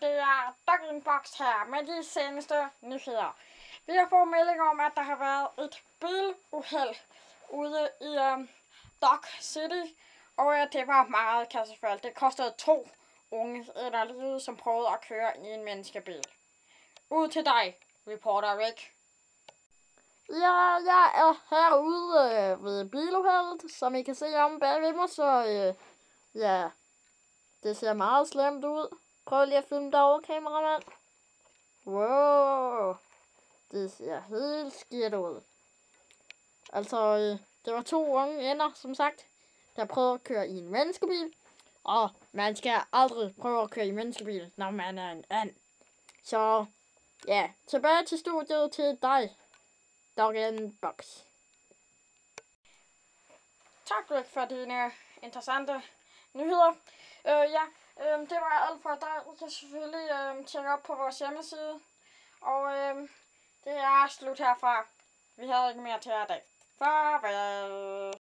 det er Dog Inbox her med de seneste nyheder. Vi har fået melding om, at der har været et biluheld ude i Dog City, og det var meget kassefald. Det kostede 2 unge livet, som prøvede at køre i en menneskebil. Ud til dig, reporter Rick. Ja, jeg er herude ved biluheldet, som I kan se om bagved mig, så ja, det ser meget slemt ud. Prøv lige at filme derovre, kameramand. Wow, det ser helt skidt ud. Altså, det var 2 unge ender, som sagt, der prøvede at køre i en menneskebil. Og man skal aldrig prøve at køre i menneskebil, når man er en and. Så ja, tilbage til studiet til dig, Dog Inbox. Tak, Rick, for dine interessante nyheder. Det var alt for dig. I kan selvfølgelig tjekke op på vores hjemmeside. Og det er slut herfra. Vi havde ikke mere til jer i dag. Farvel.